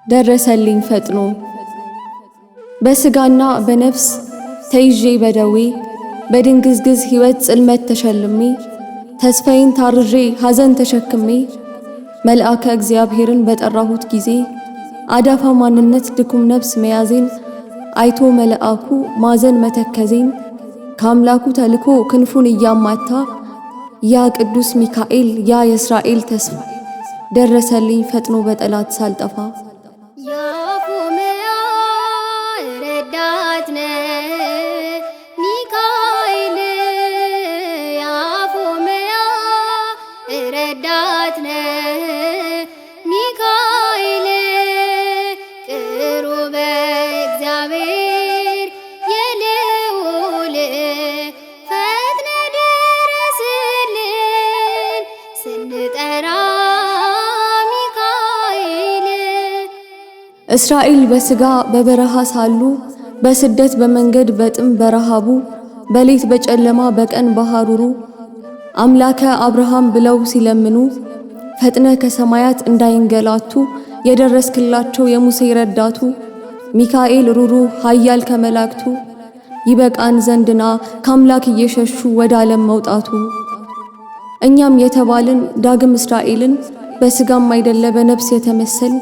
ደረሰልኝ ፈጥኖ በስጋና በነፍስ ተይዤ በደዌ በድንግዝግዝ ሕይወት ጽልመት ተሸልሜ ተስፋዬን ታርዤ ሐዘን ተሸክሜ መልአከ እግዚአብሔርን በጠራሁት ጊዜ አዳፋ ማንነት ድኩም ነፍስ መያዜን አይቶ መልአኩ ማዘን መተከዜን ከአምላኩ ተልኮ ክንፉን እያማታ ያ ቅዱስ ሚካኤል ያ የእስራኤል ተስፋ ደረሰልኝ ፈጥኖ በጠላት ሳልጠፋ። ያፎምያ ረዳት ነህ ሚካኤል ያፎምያ ረዳት ነህ ሚካኤል ቅሩበ እግዚአብሔር የልዑል ፈጥነ ድረስልን ስንጠራ እስራኤል በስጋ በበረሃ ሳሉ በስደት በመንገድ በጥም በረሃቡ በሌት በጨለማ በቀን በሐሩሩ አምላከ አብርሃም ብለው ሲለምኑ ፈጥነ ከሰማያት እንዳይንገላቱ የደረስክላቸው የሙሴ ረዳቱ ሚካኤል ሩሩ ኃያል ከመላእክቱ ይበቃን ዘንድና ከአምላክ እየሸሹ ወደ ዓለም መውጣቱ። እኛም የተባልን ዳግም እስራኤልን በስጋም አይደለ በነፍስ የተመሰል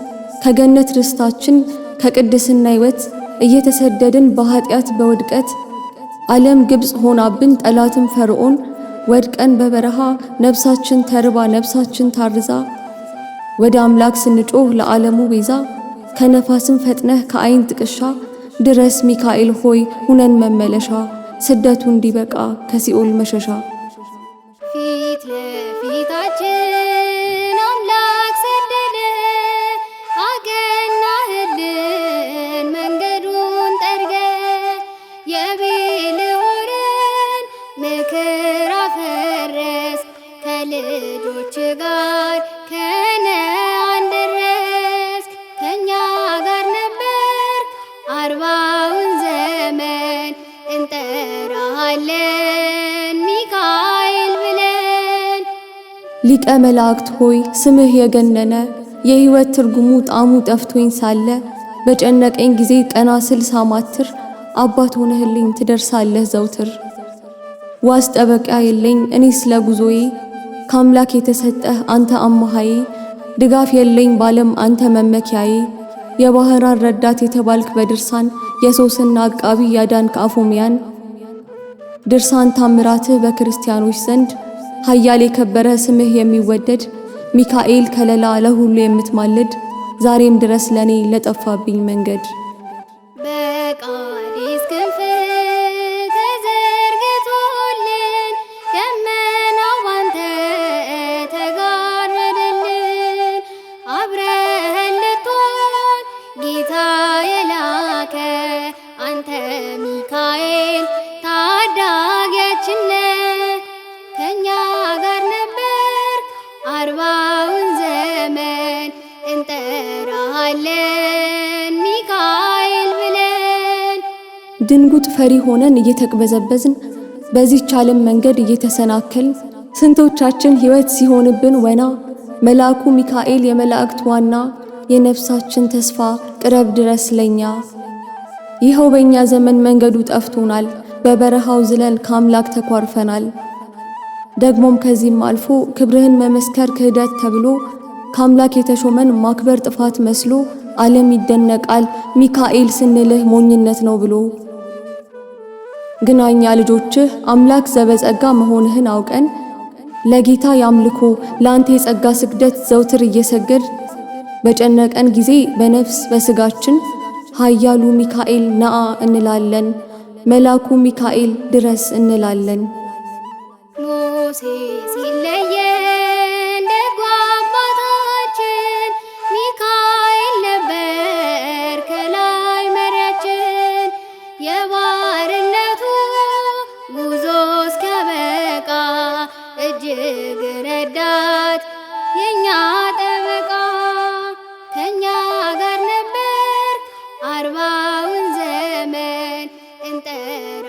ከገነት ርስታችን ከቅድስና ሕይወት እየተሰደድን በኃጢአት በውድቀት ዓለም ግብጽ ሆናብን ጠላትም ፈርዖን ወድቀን በበረሃ ነፍሳችን ተርባ ነፍሳችን ታርዛ ወደ አምላክ ስንጮህ ለዓለሙ ቤዛ ከነፋስም ፈጥነህ ከአይን ጥቅሻ ድረስ ሚካኤል ሆይ ሁነን መመለሻ ስደቱ እንዲበቃ ከሲኦል መሸሻ። ፊት ለፊታችን አምላክ ሰደደ አገናህልን መንገዱን ጠርገ የቢልሆርን ምክር አፈረስ ከልጆች ጋር ከነዓን ደረስ ከእኛ ጋር ነበር 40ውን ዘመን እንጠራሃለን ሚካኤል ብለን። ሊቀ መላእክት ሆይ ስምህ የገነነ የሕይወት ትርጉሙ ጣዕሙ ጠፍቶኝ ሳለ በጨነቀኝ ጊዜ ቀና ስል ሳማትር አባት ሆነህልኝ ትደርሳለህ ዘውትር። ዋስ ጠበቃ የለኝ እኔ ስለ ጉዞዬ ከአምላክ የተሰጠህ አንተ አማሃዬ ድጋፍ የለኝ ባለም አንተ መመኪያዬ የባህራን ረዳት የተባልክ በድርሳን የሶስና አቃቢ ያዳንክ አፎምያን ድርሳን ታምራትህ በክርስቲያኖች ዘንድ ኃያል የከበረ ስምህ የሚወደድ ሚካኤል ከለላ ለሁሉ የምትማልድ ዛሬም ድረስ ለኔ ለጠፋብኝ መንገድ። በቃዲስ ክንፍ ተዘርግቶልን ደመናው ባንተ ተጋረደልን አብረህን ልትሆን ጌታ የላከ አንተ ሚካኤል ታዳጊያችን ነህ ከእኛ ጋር ነበር 40ውን ዘመን እንጠራሃለን ሚካኤል ብለን። ድንጉጥ ፈሪ ሆነን እየተቅበዘበዝን በዚህች ዓለም መንገድ እየተሰናከል ስንቶቻችን ሕይወት ሲሆንብን ወና መልአኩ ሚካኤል የመላእክት ዋና የነፍሳችን ተስፋ ቅረብ ድረስ ለኛ። ይኸው በእኛ ዘመን መንገዱ ጠፍቶናል በበረሃው ዝለን ከአምላክ ተኳርፈናል። ደግሞም ከዚህም አልፎ ክብርህን መመስከር ክህደት ተብሎ ከአምላክ የተሾመን ማክበር ጥፋት መስሎ ዓለም ይደነቃል ሚካኤል ስንልህ ሞኝነት ነው ብሎ። ግና እኛ ልጆችህ አምላክ ዘበጸጋ መሆንህን አውቀን ለጌታ ያምልኮ ለአንተ የጸጋ ስግደት ዘውትር እየሰገድ በጨነቀን ጊዜ በነፍስ በስጋችን ኃያሉ ሚካኤል ነአ እንላለን መልአኩ ሚካኤል ድረስ እንላለን። ሙሴ ሲለየን ደጉ አባታችን ሚካኤል ነበር ከላይ መሪያችን የባርነቱ ጉዞ እስኪያበቃ እጅግ ረዳት የኛ ጠበቃ ከኛ ጋር ነበር 40ውን ዘመን እንጠራ